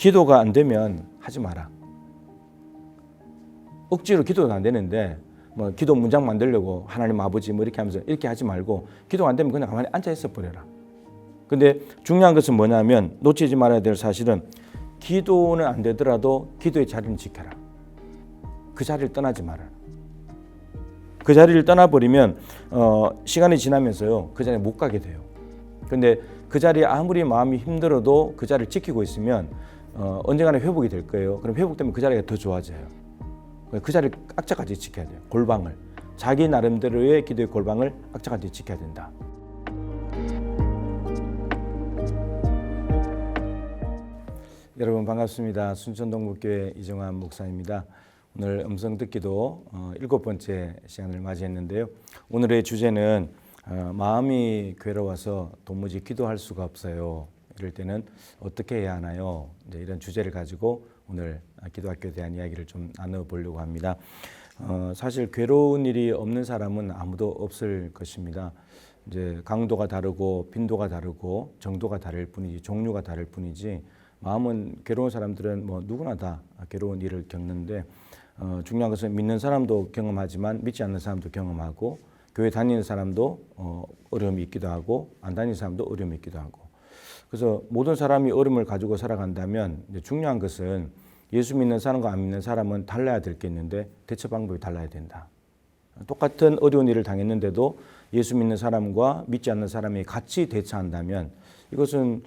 기도가 안 되면 하지 마라. 억지로 기도도 안 되는데 뭐 기도 문장 만들려고 하나님 아버지 뭐 이렇게 하면서 이렇게 하지 말고 기도가 안 되면 그냥 가만히 앉아 있어 버려라. 근데 중요한 것은 뭐냐면 놓치지 말아야 될 사실은 기도는 안 되더라도 기도의 자리는 지켜라. 그 자리를 떠나지 마라. 그 자리를 떠나버리면 시간이 지나면서요 그 자리에 못 가게 돼요. 근데 그 자리에 아무리 마음이 힘들어도 그 자리를 지키고 있으면 언젠가는 회복이 될 거예요. 그럼 회복되면 그 자리가 더 좋아져요. 그 자리를 악착같이 지켜야 돼요. 골방을. 자기 나름대로의 기도의 골방을 악착같이 지켜야 된다. 여러분 반갑습니다. 순천동국교회 이정환 목사입니다. 오늘 음성 듣기도 7번째 시간을 맞이했는데요. 오늘의 주제는 마음이 괴로워서 도무지 기도할 수가 없어요. 이럴 때는 어떻게 해야 하나요? 이제 이런 주제를 가지고 오늘 기도학교에 대한 이야기를 좀 나눠보려고 합니다. 사실 괴로운 일이 없는 사람은 아무도 없을 것입니다. 이제 강도가 다르고 빈도가 다르고 정도가 다를 뿐이지 종류가 다를 뿐이지 마음은 괴로운 사람들은 뭐 누구나 다 괴로운 일을 겪는데 중요한 것은 믿는 사람도 경험하지만 믿지 않는 사람도 경험하고 교회 다니는 사람도 어려움이 있기도 하고 안 다니는 사람도 어려움이 있기도 하고 그래서 모든 사람이 어려움을 가지고 살아간다면 이제 중요한 것은 예수 믿는 사람과 안 믿는 사람은 달라야 될 게 있는데 대처 방법이 달라야 된다. 똑같은 어려운 일을 당했는데도 예수 믿는 사람과 믿지 않는 사람이 같이 대처한다면 이것은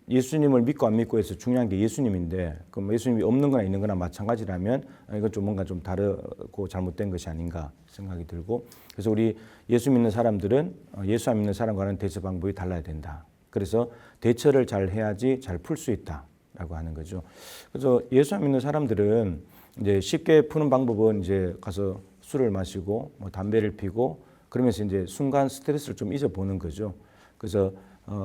예수님을 믿고 안 믿고 해서 중요한 게 예수님인데 그럼 예수님이 없는 거나 있는 거나 마찬가지라면 이건 좀 뭔가 좀 다르고 잘못된 것이 아닌가 생각이 들고 그래서 우리 예수 믿는 사람들은 예수 안 믿는 사람과는 대처 방법이 달라야 된다. 그래서 대처를 잘 해야지 잘 풀 수 있다라고 하는 거죠. 그래서 예수 안 믿는 사람들은 이제 쉽게 푸는 방법은 이제 가서 술을 마시고 뭐 담배를 피고 그러면서 이제 순간 스트레스를 좀 잊어보는 거죠. 그래서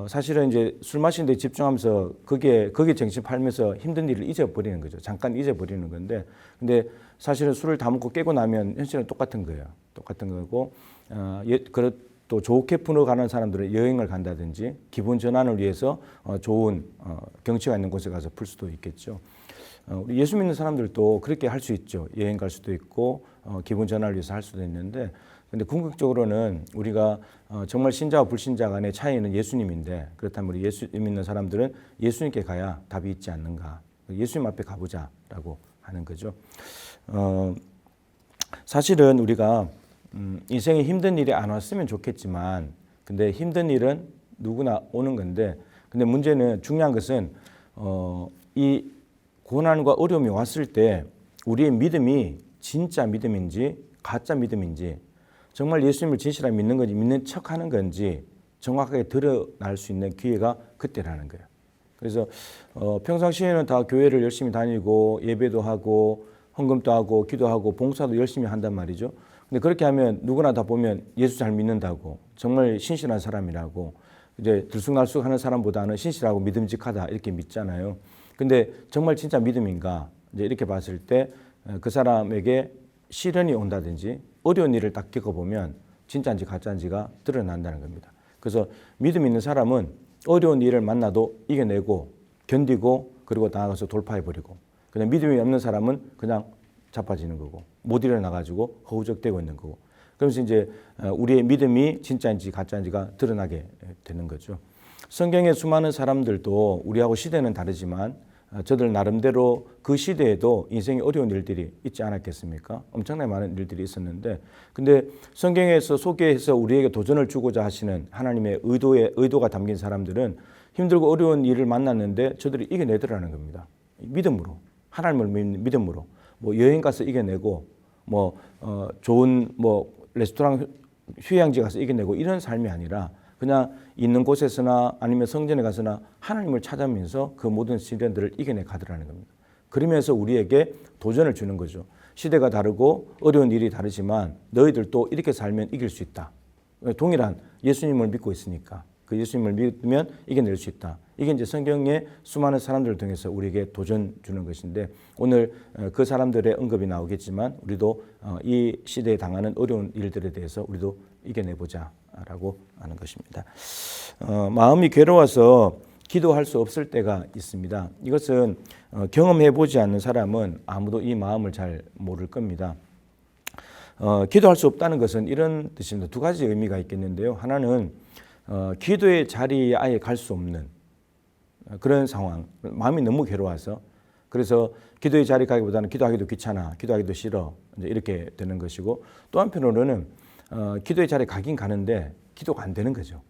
사실은 이제 술 마시는 데 집중하면서 거기에 정신 팔면서 힘든 일을 잊어버리는 거죠. 잠깐 잊어버리는 건데 근데 사실은 술을 다 먹고 깨고 나면 현실은 똑같은 거예요. 똑같은 거고 또 좋게 풀어가는 사람들은 여행을 간다든지 기분 전환을 위해서 좋은 경치가 있는 곳에 가서 풀 수도 있겠죠. 우리 예수 믿는 사람들도 그렇게 할 수 있죠. 여행 갈 수도 있고 기분 전환을 위해서 할 수도 있는데 근데 궁극적으로는 우리가 정말 신자와 불신자 간의 차이는 예수님인데 그렇다면 우리 예수 믿는 사람들은 예수님께 가야 답이 있지 않는가. 예수님 앞에 가보자라고 하는 거죠. 사실은 우리가 인생에 힘든 일이 안 왔으면 좋겠지만 근데 힘든 일은 누구나 오는 건데 근데 문제는 중요한 것은 이 고난과 어려움이 왔을 때 우리의 믿음이 진짜 믿음인지 가짜 믿음인지 정말 예수님을 진실하게 믿는 건지 믿는 척하는 건지 정확하게 드러날 수 있는 기회가 그때라는 거예요. 그래서 평상시에는 다 교회를 열심히 다니고 예배도 하고 헌금도 하고 기도하고 봉사도 열심히 한단 말이죠. 근데 그렇게 하면 누구나 다 보면 예수 잘 믿는다고 정말 신실한 사람이라고 이제 들쑥날쑥 하는 사람보다는 신실하고 믿음직하다 이렇게 믿잖아요. 근데 정말 진짜 믿음인가 이제 이렇게 봤을 때 그 사람에게 시련이 온다든지 어려운 일을 딱 겪어보면 진짜인지 가짜인지가 드러난다는 겁니다. 그래서 믿음 있는 사람은 어려운 일을 만나도 이겨내고 견디고 그리고 나아가서 돌파해버리고 그냥 믿음이 없는 사람은 그냥 자빠지는 거고 못 일어나가지고 허우적대고 있는 거고 그러면서 이제 우리의 믿음이 진짜인지 가짜인지가 드러나게 되는 거죠. 성경의 수많은 사람들도 우리하고 시대는 다르지만 저들 나름대로 그 시대에도 인생에 어려운 일들이 있지 않았겠습니까? 엄청나게 많은 일들이 있었는데 근데 성경에서 소개해서 우리에게 도전을 주고자 하시는 하나님의 의도가 담긴 사람들은 힘들고 어려운 일을 만났는데 저들이 이겨내더라는 겁니다. 믿음으로 하나님을 믿는 믿음으로 뭐 여행 가서 이겨내고 뭐 좋은 뭐 레스토랑 휴양지 가서 이겨내고 이런 삶이 아니라 그냥 있는 곳에서나 아니면 성전에 가서나 하나님을 찾아면서 그 모든 시련들을 이겨내 가더라는 겁니다. 그러면서 우리에게 도전을 주는 거죠. 시대가 다르고 어려운 일이 다르지만 너희들도 이렇게 살면 이길 수 있다. 동일한 예수님을 믿고 있으니까 그 예수님을 믿으면 이겨낼 수 있다. 이게 이제 성경의 수많은 사람들을 통해서 우리에게 도전 주는 것인데 오늘 그 사람들의 언급이 나오겠지만 우리도 이 시대에 당하는 어려운 일들에 대해서 우리도 이겨내보자 라고 하는 것입니다. 마음이 괴로워서 기도할 수 없을 때가 있습니다. 이것은 경험해 보지 않는 사람은 아무도 이 마음을 잘 모를 겁니다. 기도할 수 없다는 것은 이런 뜻입니다. 두 가지 의미가 있겠는데요. 하나는 기도의 자리에 아예 갈 수 없는 그런 상황, 마음이 너무 괴로워서 그래서 기도의 자리에 가기보다는 기도하기도 귀찮아, 기도하기도 싫어 이렇게 되는 것이고, 또 한편으로는 기도의 자리에 가긴 가는데 기도가 안 되는 거죠.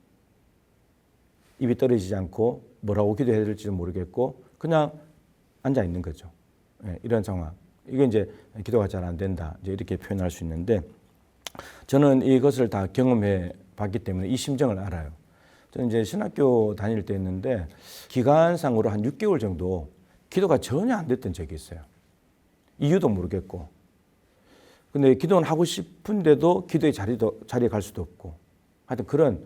입이 떨어지지 않고 뭐라고 기도해야 될지도 모르겠고 그냥 앉아 있는 거죠. 이런 상황. 이게 이제 기도가 잘 안 된다. 이제 이렇게 표현할 수 있는데, 저는 이것을 다 경험해 봤기 때문에 이 심정을 알아요. 저는 이제 신학교 다닐 때 했는데 기간상으로 한 6개월 정도 기도가 전혀 안 됐던 적이 있어요. 이유도 모르겠고. 근데 기도는 하고 싶은데도 기도의 자리에 갈 수도 없고. 하여튼 그런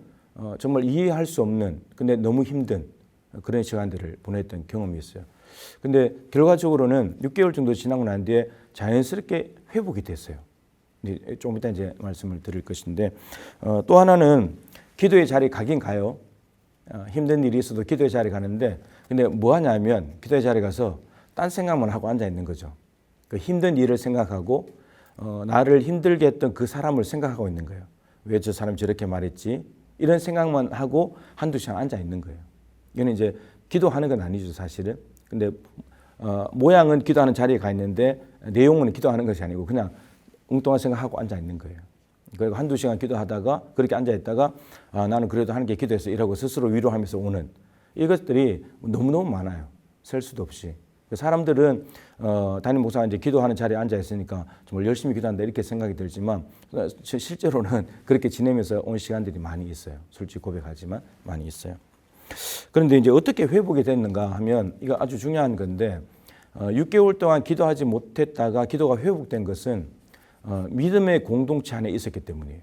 정말 이해할 수 없는 근데 너무 힘든 그런 시간들을 보냈던 경험이 있어요. 근데 결과적으로는 6개월 정도 지나고 난 뒤에 자연스럽게 회복이 됐어요. 조금 이따 이제 말씀을 드릴 것인데, 또 하나는 기도의 자리에 가긴 가요. 힘든 일이 있어도 기도의 자리에 가는데, 근데 뭐 하냐면 기도의 자리에 가서 딴 생각만 하고 앉아 있는 거죠. 그 힘든 일을 생각하고 나를 힘들게 했던 그 사람을 생각하고 있는 거예요. 왜 저 사람이 저렇게 말했지? 이런 생각만 하고 한두 시간 앉아 있는 거예요. 이거는 이제 기도하는 건 아니죠, 사실은. 근데 모양은 기도하는 자리에 가 있는데 내용은 기도하는 것이 아니고 그냥 엉뚱한 생각하고 앉아 있는 거예요. 그리고 한두 시간 기도하다가 그렇게 앉아 있다가 나는 그래도 하는 게 기도해서 이라고 스스로 위로하면서 오는 이것들이 너무너무 많아요. 셀 수도 없이. 사람들은 담임 목사가 이제 기도하는 자리에 앉아 있으니까 정말 열심히 기도한다 이렇게 생각이 들지만 실제로는 그렇게 지내면서 온 시간들이 많이 있어요. 솔직히 고백하지만 많이 있어요. 그런데 이제 어떻게 회복이 됐는가 하면 이거 아주 중요한 건데 6개월 동안 기도하지 못했다가 기도가 회복된 것은 믿음의 공동체 안에 있었기 때문이에요.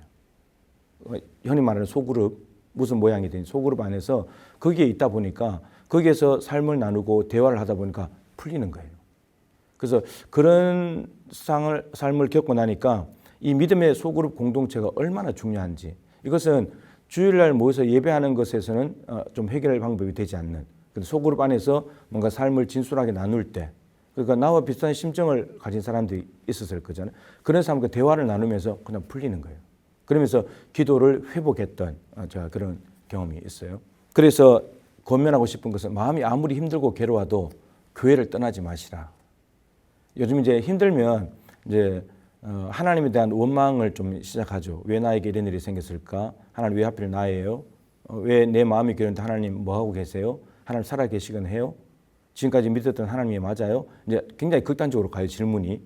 흔히 말하는 소그룹, 무슨 모양이 된 소그룹 안에서 거기에 있다 보니까 거기에서 삶을 나누고 대화를 하다 보니까 풀리는 거예요. 그래서 그런 삶을 겪고 나니까 이 믿음의 소그룹 공동체가 얼마나 중요한지, 이것은 주일날 모여서 예배하는 것에서는 좀 해결할 방법이 되지 않는, 소그룹 안에서 뭔가 삶을 진솔하게 나눌 때, 그러니까 나와 비슷한 심정을 가진 사람들이 있었을 거잖아요. 그런 사람과 대화를 나누면서 그냥 풀리는 거예요. 그러면서 기도를 회복했던 제가 그런 경험이 있어요. 그래서 권면하고 싶은 것은 마음이 아무리 힘들고 괴로워도 교회를 떠나지 마시라. 요즘 이제 힘들면 이제 하나님에 대한 원망을 좀 시작하죠. 왜 나에게 이런 일이 생겼을까? 하나님 왜 하필 나예요? 왜 내 마음이 그런데 하나님 뭐 하고 계세요? 하나님 살아 계시건 해요? 지금까지 믿었던 하나님이 맞아요? 이제 굉장히 극단적으로 가요, 질문이.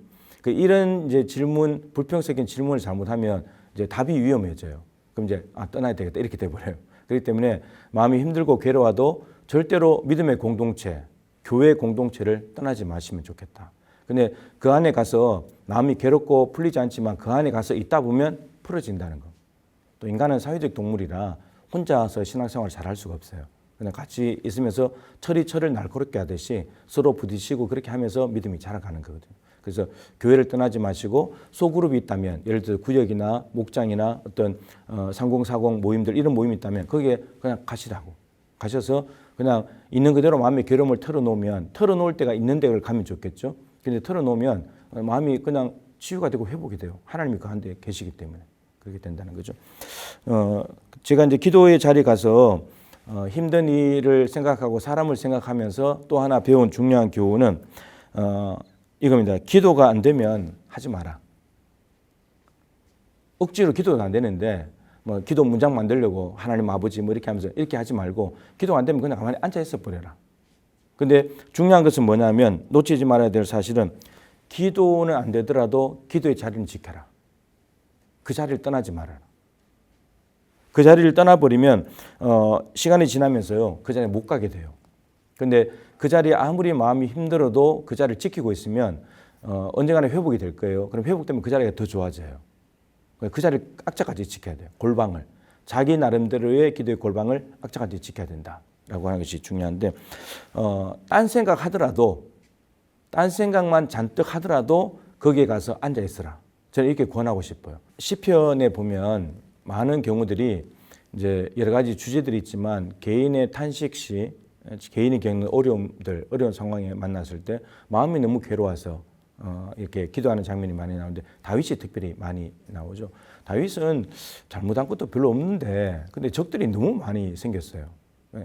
이런 이제 질문, 불평적인 질문을 잘못하면 이제 답이 위험해져요. 그럼 이제 떠나야 되겠다 이렇게 돼버려요. 그렇기 때문에 마음이 힘들고 괴로워도 절대로 믿음의 공동체, 교회 공동체를 떠나지 마시면 좋겠다. 근데 그 안에 가서 마음이 괴롭고 풀리지 않지만 그 안에 가서 있다 보면 풀어진다는 거. 또 인간은 사회적 동물이라 혼자서 신앙생활을 잘 할 수가 없어요. 그냥 같이 있으면서 철을 날카롭게 하듯이 서로 부딪히고 그렇게 하면서 믿음이 자라가는 거거든요. 그래서 교회를 떠나지 마시고 소그룹이 있다면, 예를 들어 구역이나 목장이나 어떤 3040 모임들, 이런 모임이 있다면 거기에 그냥 가시라고. 가셔서 그냥 있는 그대로 마음의 괴로움을 털어놓을 때가 있는 데를 가면 좋겠죠. 근데 털어놓으면 마음이 그냥 치유가 되고 회복이 돼요. 하나님이 그 한데 계시기 때문에 그렇게 된다는 거죠. 제가 이제 기도의 자리에 가서 힘든 일을 생각하고 사람을 생각하면서 또 하나 배운 중요한 교훈은 이겁니다. 기도가 안 되면 하지 마라. 억지로 기도는 안 되는데 뭐 기도 문장 만들려고 하나님 아버지 뭐 이렇게 하면서 이렇게 하지 말고, 기도가 안 되면 그냥 가만히 앉아 있어 버려라. 근데 중요한 것은 뭐냐면 놓치지 말아야 될 사실은 기도는 안 되더라도 기도의 자리는 지켜라. 그 자리를 떠나지 말아라. 그 자리를 떠나버리면 시간이 지나면서요 그 자리에 못 가게 돼요. 근데 그 자리에 아무리 마음이 힘들어도 그 자리를 지키고 있으면 언젠가는 회복이 될 거예요. 그럼 회복되면 그 자리가 더 좋아져요. 그 자리를 악착같이 지켜야 돼요. 골방을. 자기 나름대로의 기도의 골방을 악착같이 지켜야 된다라고 하는 것이 중요한데, 딴 생각하더라도, 딴 생각만 잔뜩 하더라도 거기에 가서 앉아 있으라. 저는 이렇게 권하고 싶어요. 시편에 보면 많은 경우들이 이제 여러 가지 주제들이 있지만 개인의 탄식 시, 개인이 겪는 어려움들, 어려운 상황에 만났을 때 마음이 너무 괴로워서 이렇게 기도하는 장면이 많이 나오는데 다윗이 특별히 많이 나오죠. 다윗은 잘못한 것도 별로 없는데 근데 적들이 너무 많이 생겼어요.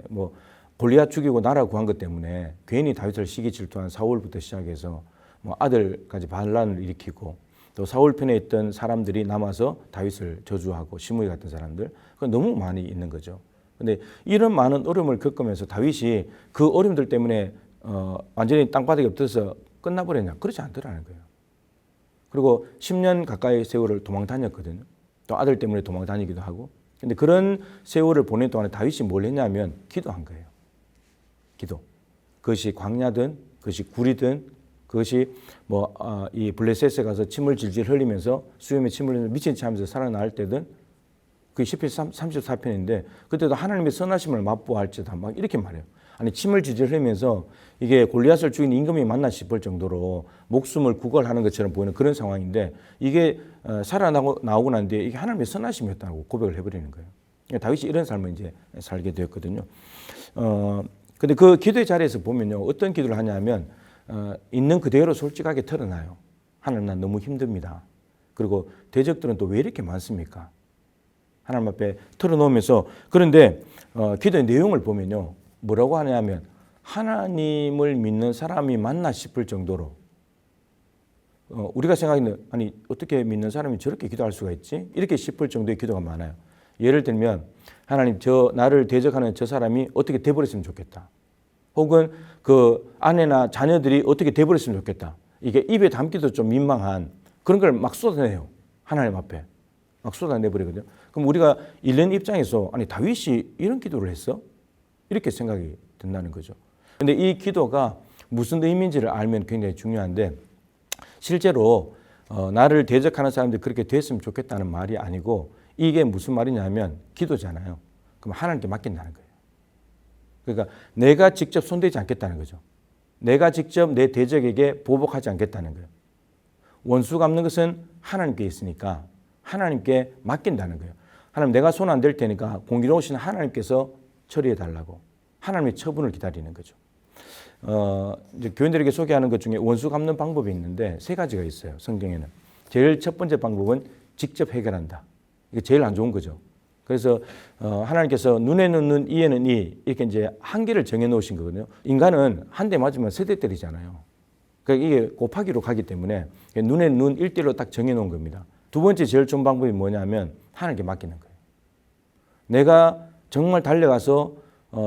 뭐 골리앗 죽이고 나라 구한 것 때문에 괜히 다윗을 시기 질투한 사울부터 시작해서 뭐 아들까지 반란을 일으키고 또 사울 편에 있던 사람들이 남아서 다윗을 저주하고 시므이 같은 사람들 그 너무 많이 있는 거죠. 근데 이런 많은 어려움을 겪으면서 다윗이 그 어려움들 때문에 완전히 땅바닥에 엎드려서 끝나버렸냐? 그렇지 않더라는 거예요. 그리고 10년 가까이 세월을 도망 다녔거든요. 또 아들 때문에 도망 다니기도 하고. 근데 그런 세월을 보낸 동안에 다윗이 뭘 했냐면 기도한 거예요. 기도. 그것이 광야든 그것이 굴이든 그것이 이 블레셋에 가서 침을 질질 흘리면서 수염에 침을 흘리면서 미친 체 하면서 살아날 때든 그게 시편 34편인데 그때도 하나님의 선하심을 맛보아할지다 막 이렇게 말해요. 아니 침을 질질 흘리면서 이게 골리앗을 죽인 임금이 맞나 싶을 정도로 목숨을 구걸하는 것처럼 보이는 그런 상황인데 이게 나오고 난 뒤에 이게 하나님의 선하심이었다고 고백을 해버리는 거예요. 다윗이 이런 삶을 이제 살게 되었거든요. 근데 그 기도의 자리에서 보면요 어떤 기도를 하냐면 있는 그대로 솔직하게 털어놔요. 하나님 난 너무 힘듭니다. 그리고 대적들은 또 왜 이렇게 많습니까? 하나님 앞에 털어놓으면서 그런데 기도의 내용을 보면요 뭐라고 하냐면 하나님을 믿는 사람이 맞나 싶을 정도로 우리가 생각하기는 아니 어떻게 믿는 사람이 저렇게 기도할 수가 있지? 이렇게 싶을 정도의 기도가 많아요. 예를 들면 하나님 나를 대적하는 저 사람이 어떻게 돼버렸으면 좋겠다. 혹은 그 아내나 자녀들이 어떻게 돼버렸으면 좋겠다. 이게 입에 담기도 좀 민망한 그런 걸 막 쏟아내요. 하나님 앞에. 막 쏟아내버리거든요. 그럼 우리가 읽는 입장에서 아니 다윗이 이런 기도를 했어? 이렇게 생각이 든다는 거죠. 근데 이 기도가 무슨 의미인지를 알면 굉장히 중요한데 실제로 나를 대적하는 사람들이 그렇게 됐으면 좋겠다는 말이 아니고 이게 무슨 말이냐면 기도잖아요. 그럼 하나님께 맡긴다는 거예요. 그러니까 내가 직접 손대지 않겠다는 거죠. 내가 직접 내 대적에게 보복하지 않겠다는 거예요. 원수 갚는 것은 하나님께 있으니까 하나님께 맡긴다는 거예요. 하나님 내가 손 안 댈 테니까 공의로우신 하나님께서 처리해 달라고 하나님의 처분을 기다리는 거죠. 이제 교인들에게 소개하는 것 중에 원수 갚는 방법이 있는데 세 가지가 있어요. 성경에는. 제일 첫 번째 방법은 직접 해결한다. 이게 제일 안 좋은 거죠. 그래서 하나님께서 눈에는 눈, 이에는 이 이렇게 이제 한계를 정해 놓으신 거거든요. 인간은 한 대 맞으면 세 대 때리잖아요. 그러니까 이게 곱하기로 가기 때문에 눈에는 눈 1대1로 딱 정해 놓은 겁니다. 두 번째 제일 좋은 방법이 뭐냐면 하나님께 맡기는 거예요. 내가 정말 달려가서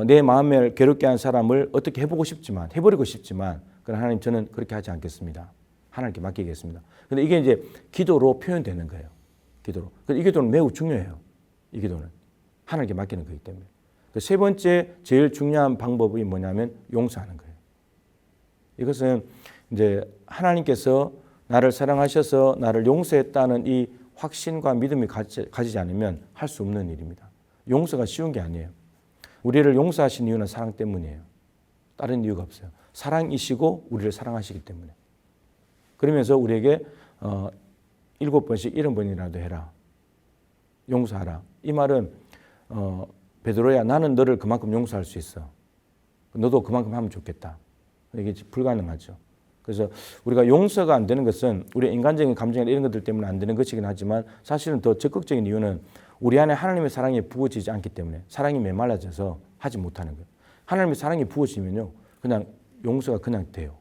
내 마음을 괴롭게 한 사람을 어떻게 해보고 싶지만 해버리고 싶지만 그러나 하나님 저는 그렇게 하지 않겠습니다. 하나님께 맡기겠습니다. 근데 이게 이제 기도로 표현되는 거예요. 기도로. 이 기도는 매우 중요해요. 이 기도는 하나님께 맡기는 거기 때문에. 세 번째 제일 중요한 방법이 뭐냐면 용서하는 거예요. 이것은 이제 하나님께서 나를 사랑하셔서 나를 용서했다는 이 확신과 믿음이 가지지 않으면 할 수 없는 일입니다. 용서가 쉬운 게 아니에요. 우리를 용서하신 이유는 사랑 때문이에요. 다른 이유가 없어요. 사랑이시고 우리를 사랑하시기 때문에. 그러면서 우리에게 7번씩 70번이라도 해라. 용서하라. 이 말은 베드로야 나는 너를 그만큼 용서할 수 있어. 너도 그만큼 하면 좋겠다. 이게 불가능하죠. 그래서 우리가 용서가 안 되는 것은 우리 인간적인 감정이나 이런 것들 때문에 안 되는 것이긴 하지만 사실은 더 적극적인 이유는 우리 안에 하나님의 사랑이 부어지지 않기 때문에 사랑이 메말라져서 하지 못하는 거예요. 하나님의 사랑이 부어지면요. 그냥 용서가 그냥 돼요.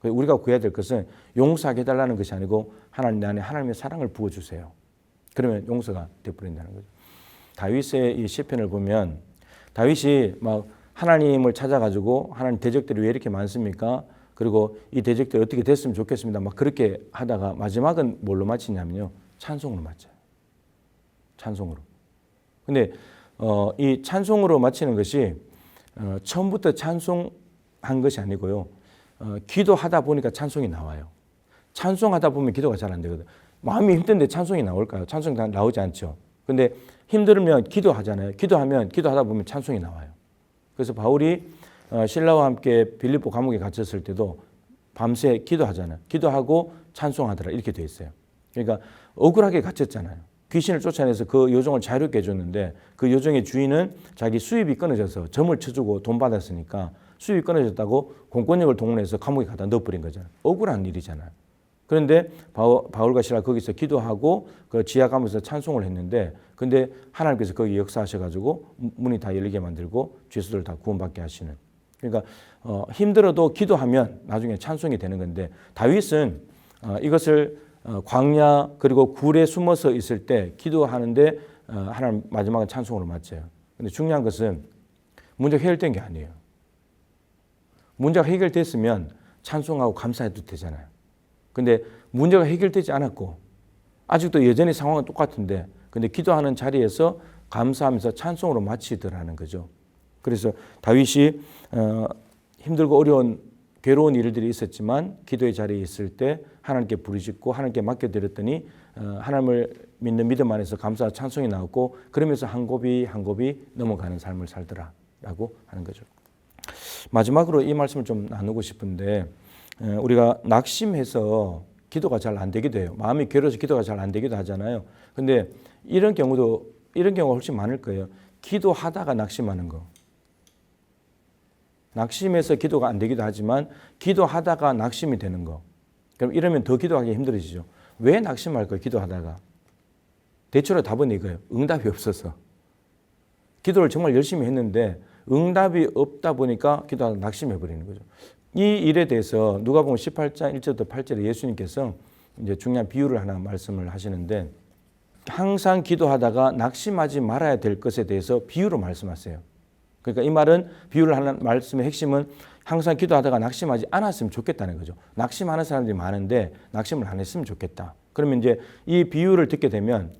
우리가 구해야 될 것은 용서하게 해달라는 것이 아니고 하나님 내 안에 하나님의 사랑을 부어주세요. 그러면 용서가 되어버린다는 거죠. 다윗의 이 시편을 보면 다윗이 막 하나님을 찾아가지고 하나님 대적들이 왜 이렇게 많습니까? 그리고 이 대적들이 어떻게 됐으면 좋겠습니다. 막 그렇게 하다가 마지막은 뭘로 마치냐면요. 찬송으로 마쳐요. 찬송으로. 근데 이 찬송으로 마치는 것이 처음부터 찬송한 것이 아니고요. 기도하다 보니까 찬송이 나와요. 찬송하다 보면 기도가 잘 안 되거든. 마음이 힘든데 찬송이 나올까요? 찬송이 나오지 않죠. 근데 힘들면 기도하잖아요. 기도하다 보면 찬송이 나와요. 그래서 바울이 신라와 함께 빌립보 감옥에 갇혔을 때도 밤새 기도하잖아요. 기도하고 찬송하더라 이렇게 돼 있어요. 그러니까 억울하게 갇혔잖아요. 귀신을 쫓아내서 그 요정을 자유롭게 해줬는데 그 요정의 주인은 자기 수입이 끊어져서 점을 쳐주고 돈 받았으니까 수입이 끊어졌다고 공권력을 동원해서 감옥에 갖다 넣어버린 거잖아요. 억울한 일이잖아요. 그런데 바울과 시라 거기서 기도하고 그 지하 가면서 찬송을 했는데 근데 하나님께서 거기 역사하셔가지고 문이 다 열리게 만들고 죄수들 다 구원받게 하시는. 그러니까 힘들어도 기도하면 나중에 찬송이 되는 건데 다윗은 이것을 광야 그리고 굴에 숨어서 있을 때 기도하는데 하나님 마지막에 찬송으로 마쳐요. 근데 중요한 것은 문제가 해결된 게 아니에요. 문제가 해결됐으면 찬송하고 감사해도 되잖아요. 근데 문제가 해결되지 않았고 아직도 여전히 상황은 똑같은데 근데 기도하는 자리에서 감사하면서 찬송으로 마치더라는 거죠. 그래서 다윗이 힘들고 어려운 괴로운 일들이 있었지만 기도의 자리에 있을 때 하나님께 부르짖고 하나님께 맡겨드렸더니 하나님을 믿는 믿음 안에서 감사와 찬송이 나왔고 그러면서 한 곱이 한 곱이 넘어가는 삶을 살더라라고 하는 거죠. 마지막으로 이 말씀을 좀 나누고 싶은데 우리가 낙심해서 기도가 잘 안 되기도 해요. 마음이 괴로워서 기도가 잘 안 되기도 하잖아요. 근데 이런 경우가 훨씬 많을 거예요. 기도하다가 낙심하는 거. 낙심해서 기도가 안 되기도 하지만 기도하다가 낙심이 되는 거. 그럼 이러면 더 기도하기 힘들어지죠. 왜 낙심할까요? 기도하다가. 대체로 답은 이거예요. 응답이 없어서. 기도를 정말 열심히 했는데 응답이 없다 보니까 기도하다 낙심해버리는 거죠. 이 일에 대해서 누가복음 18장 1절부터 8절에 예수님께서 이제 중요한 비유를 하나 말씀을 하시는데 항상 기도하다가 낙심하지 말아야 될 것에 대해서 비유로 말씀하세요. 그러니까 이 말은 비유를 하는 말씀의 핵심은 항상 기도하다가 낙심하지 않았으면 좋겠다는 거죠. 낙심하는 사람들이 많은데 낙심을 안 했으면 좋겠다. 그러면 이제 이 비유를 듣게 되면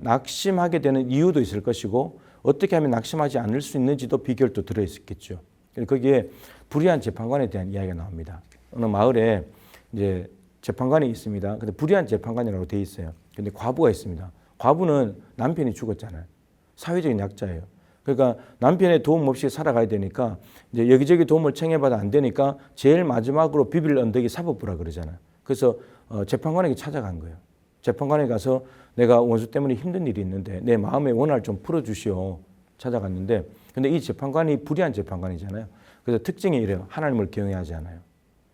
낙심하게 되는 이유도 있을 것이고 어떻게 하면 낙심하지 않을 수 있는지도 비결도 들어있겠죠. 거기에 불의한 재판관에 대한 이야기가 나옵니다. 어느 마을에 이제 재판관이 있습니다. 근데 불의한 재판관이라고 돼 있어요. 근데 과부가 있습니다. 과부는 남편이 죽었잖아요. 사회적인 약자예요. 그러니까 남편의 도움 없이 살아가야 되니까 이제 여기저기 도움을 청해봐도 안 되니까 제일 마지막으로 비빌 언덕이 사법부라 그러잖아요. 그래서 재판관에게 찾아간 거예요. 재판관에 가서 내가 원수 때문에 힘든 일이 있는데 내 마음의 원한을 좀 풀어주시오. 찾아갔는데 근데 이 재판관이 불의한 재판관이잖아요. 그래서 특징이 이래요. 하나님을 경외하지 않아요.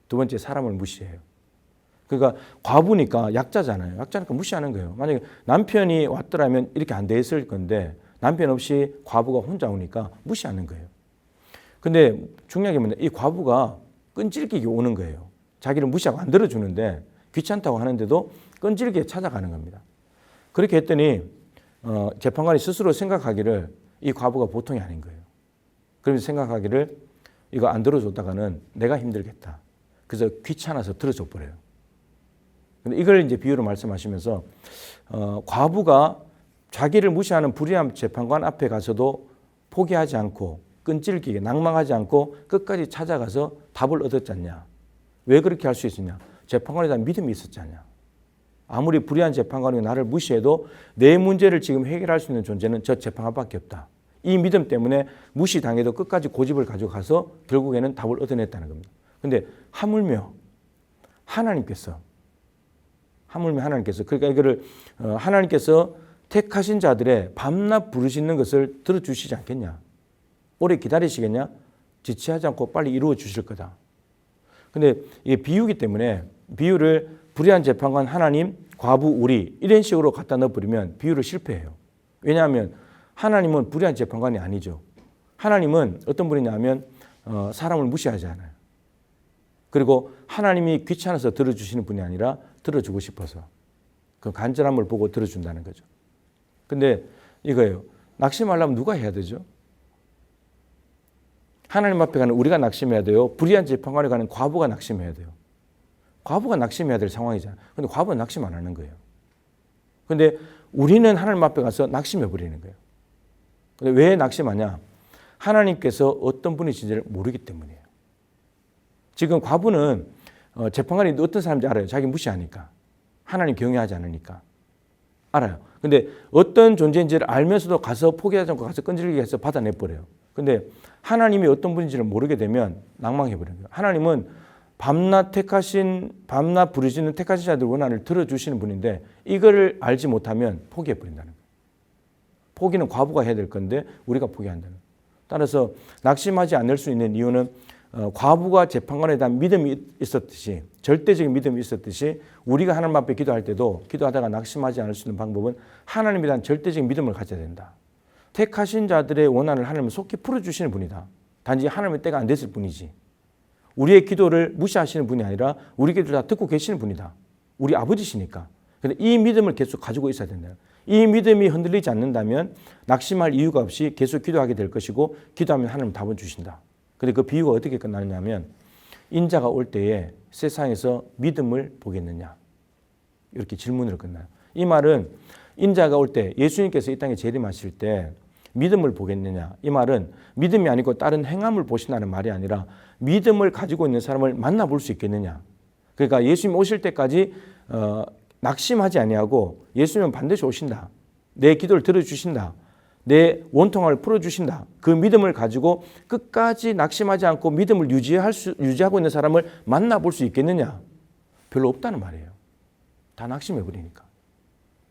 두 번째 사람을 무시해요. 그러니까 과부니까 약자잖아요. 약자니까 무시하는 거예요. 만약에 남편이 왔더라면 이렇게 안 돼 있을 건데 남편 없이 과부가 혼자 오니까 무시하는 거예요. 근데 중요한 게 뭐냐. 이 과부가 끈질기게 오는 거예요. 자기를 무시하고 안 들어주는데 귀찮다고 하는데도 끈질기게 찾아가는 겁니다. 그렇게 했더니 재판관이 스스로 생각하기를 이 과부가 보통이 아닌 거예요. 그러면서 생각하기를 이거 안 들어줬다가는 내가 힘들겠다. 그래서 귀찮아서 들어줘 버려요. 근데 이걸 이제 비유로 말씀하시면서 과부가 자기를 무시하는 불의한 재판관 앞에 가서도 포기하지 않고 끈질기게 낭망하지 않고 끝까지 찾아가서 답을 얻었지 않냐. 왜 그렇게 할 수 있었냐. 재판관에 대한 믿음이 있었지 않냐. 아무리 불의한 재판관이 나를 무시해도 내 문제를 지금 해결할 수 있는 존재는 저 재판관밖에 없다. 이 믿음 때문에 무시당해도 끝까지 고집을 가져가서 결국에는 답을 얻어냈다는 겁니다. 그런데 하물며 하나님께서 그러니까 이거를 하나님께서 택하신 자들의 밤낮 부르짖는 것을 들어주시지 않겠냐. 오래 기다리시겠냐. 지체하지 않고 빨리 이루어 주실 거다. 근데 이게 비유기 때문에 비유를 불의한 재판관 하나님, 과부 우리 이런 식으로 갖다 넣어버리면 비유를 실패해요. 왜냐하면 하나님은 불의한 재판관이 아니죠. 하나님은 어떤 분이냐면 사람을 무시하지 않아요. 그리고 하나님이 귀찮아서 들어주시는 분이 아니라 들어주고 싶어서 그 간절함을 보고 들어준다는 거죠. 근데 이거예요. 낙심하려면 누가 해야 되죠? 하나님 앞에 가는 우리가 낙심해야 돼요. 불의한 재판관에 가는 과부가 낙심해야 돼요. 과부가 낙심해야 될 상황이잖아요. 근데 과부는 낙심 안 하는 거예요. 근데 우리는 하나님 앞에 가서 낙심해 버리는 거예요. 근데 왜 낙심하냐? 하나님께서 어떤 분이신지를 모르기 때문이에요. 지금 과부는 재판관이 어떤 사람인지 알아요. 자기 무시하니까. 하나님 경외하지 않으니까. 알아요. 근데 어떤 존재인지를 알면서도 가서 포기하지 않고 가서 끈질기게 해서 받아내버려요. 근데 하나님이 어떤 분인지를 모르게 되면 낭망해버려요. 하나님은 밤낮 부르짖는 택하신 자들 원한을 들어주시는 분인데 이거를 알지 못하면 포기해버린다는 거예요. 포기는 과부가 해야 될 건데 우리가 포기한다는 거예요. 따라서 낙심하지 않을 수 있는 이유는 과부가 재판관에 대한 믿음이 있었듯이, 절대적인 믿음이 있었듯이 우리가 하나님 앞에 기도할 때도 기도하다가 낙심하지 않을 수 있는 방법은 하나님에 대한 절대적인 믿음을 가져야 된다. 택하신 자들의 원한을 하나님은 속히 풀어주시는 분이다. 단지 하나님의 때가 안 됐을 뿐이지. 우리의 기도를 무시하시는 분이 아니라 우리 기도를 다 듣고 계시는 분이다. 우리 아버지시니까. 근데 이 믿음을 계속 가지고 있어야 된다. 이 믿음이 흔들리지 않는다면 낙심할 이유가 없이 계속 기도하게 될 것이고 기도하면 하나님 답을 주신다. 근데 그 비유가 어떻게 끝나느냐면 인자가 올 때에 세상에서 믿음을 보겠느냐 이렇게 질문으로 끝나요. 이 말은 인자가 올 때 예수님께서 이 땅에 재림하실 때 믿음을 보겠느냐 이 말은 믿음이 아니고 다른 행함을 보신다는 말이 아니라 믿음을 가지고 있는 사람을 만나볼 수 있겠느냐. 그러니까 예수님 오실 때까지 낙심하지 아니하고 예수님은 반드시 오신다. 내 기도를 들어주신다. 내 원통함을 풀어주신다. 그 믿음을 가지고 끝까지 낙심하지 않고 믿음을 유지하고 있는 사람을 만나볼 수 있겠느냐. 별로 없다는 말이에요. 다 낙심해버리니까.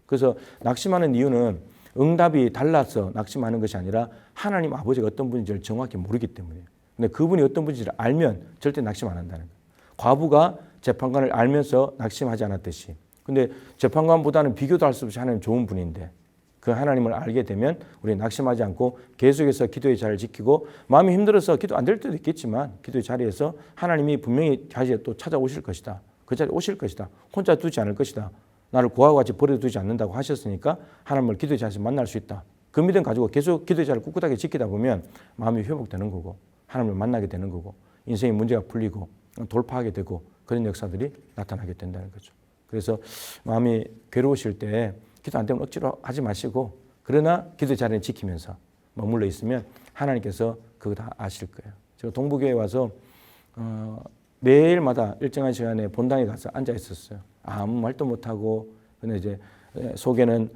그래서 낙심하는 이유는 응답이 달라서 낙심하는 것이 아니라 하나님 아버지가 어떤 분인지를 정확히 모르기 때문이에요. 근데 그분이 어떤 분인지를 알면 절대 낙심 안 한다는 거예요. 과부가 재판관을 알면서 낙심하지 않았듯이. 근데 재판관보다는 비교도 할 수 없이 하나님 좋은 분인데 그 하나님을 알게 되면 우리 낙심하지 않고 계속해서 기도의 자리를 지키고 마음이 힘들어서 기도 안 될 때도 있겠지만 기도의 자리에서 하나님이 분명히 다시 또 찾아오실 것이다. 그 자리에 오실 것이다. 혼자 두지 않을 것이다. 나를 고아와 같이 버려두지 않는다고 하셨으니까 하나님을 기도의 자리에서 만날 수 있다. 그 믿음 가지고 계속 기도의 자리를 꿋꿋하게 지키다 보면 마음이 회복되는 거고 하나님을 만나게 되는 거고 인생의 문제가 풀리고 돌파하게 되고 그런 역사들이 나타나게 된다는 거죠. 그래서 마음이 괴로우실 때 기도 안 되면 억지로 하지 마시고 그러나 기도의 자리를 지키면서 머물러 있으면 하나님께서 그거 다 아실 거예요. 제가 동부교회 와서 매일마다 일정한 시간에 본당에 가서 앉아 있었어요. 아무 말도 못하고 근데 이제 속에는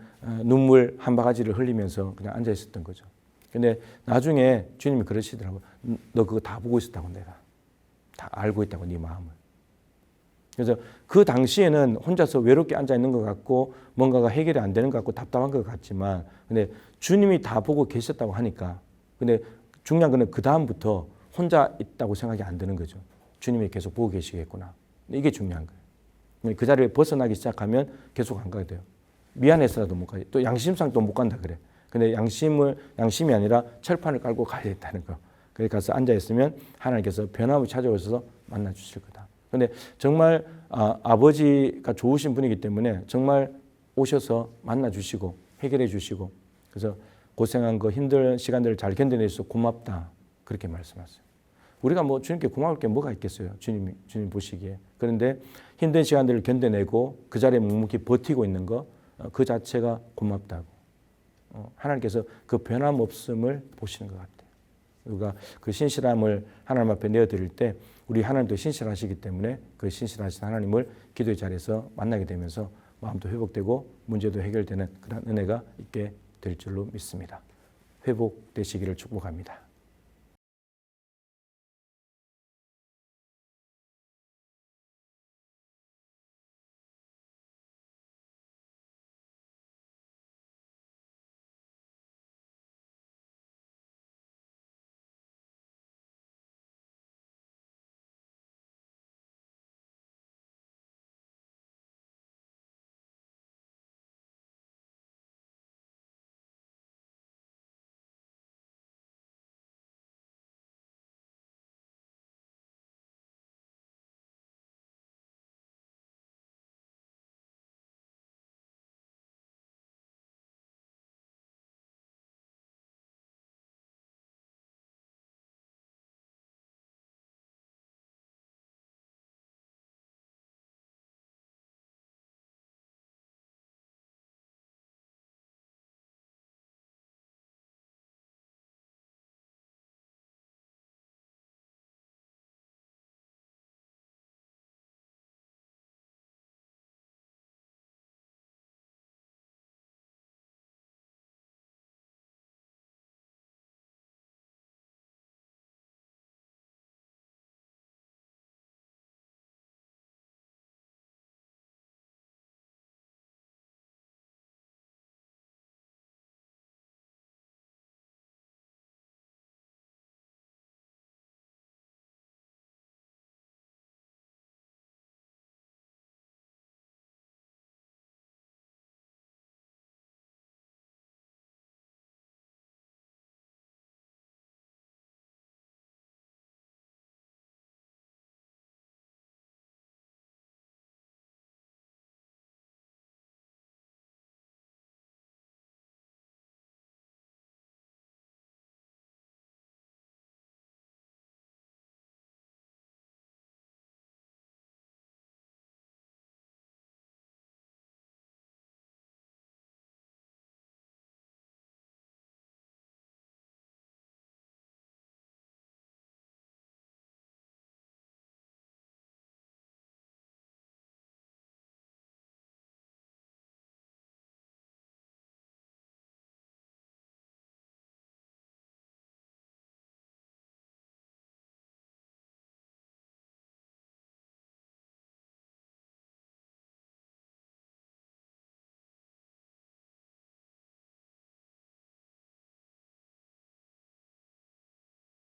눈물 한 바가지를 흘리면서 그냥 앉아 있었던 거죠. 근데 나중에 주님이 그러시더라고요. 너 그거 다 보고 있었다고 내가. 다 알고 있다고 네 마음을. 그래서 그 당시에는 혼자서 외롭게 앉아 있는 것 같고 뭔가가 해결이 안 되는 것 같고 답답한 것 같지만 근데 주님이 다 보고 계셨다고 하니까 근데 중요한 거는 그 다음부터 혼자 있다고 생각이 안 드는 거죠. 주님이 계속 보고 계시겠구나. 이게 중요한 거예요. 그 자리에 벗어나기 시작하면 계속 안 가게 돼요. 미안해서라도 못 가요. 또 양심상 또 못 간다 그래. 근데 양심이 아니라 철판을 깔고 가야 된다는 거. 거기 가서 앉아 있으면 하나님께서 변함을 찾아오셔서 만나 주실 거다. 근데 정말 아버지가 좋으신 분이기 때문에 정말 오셔서 만나 주시고 해결해 주시고 그래서 고생한 거 힘든 시간들을 잘 견뎌내서 고맙다. 그렇게 말씀하세요. 우리가 뭐 주님께 고마울 게 뭐가 있겠어요. 주님 보시기에. 그런데 힘든 시간들을 견뎌내고 그 자리에 묵묵히 버티고 있는 거 그 자체가 고맙다고. 하나님께서 그 변함없음을 보시는 것 같아요. 우리가 그 신실함을 하나님 앞에 내어드릴 때 우리 하나님도 신실하시기 때문에 그 신실하신 하나님을 기도의 자리에서 만나게 되면서 마음도 회복되고 문제도 해결되는 그런 은혜가 있게 될 줄로 믿습니다. 회복되시기를 축복합니다.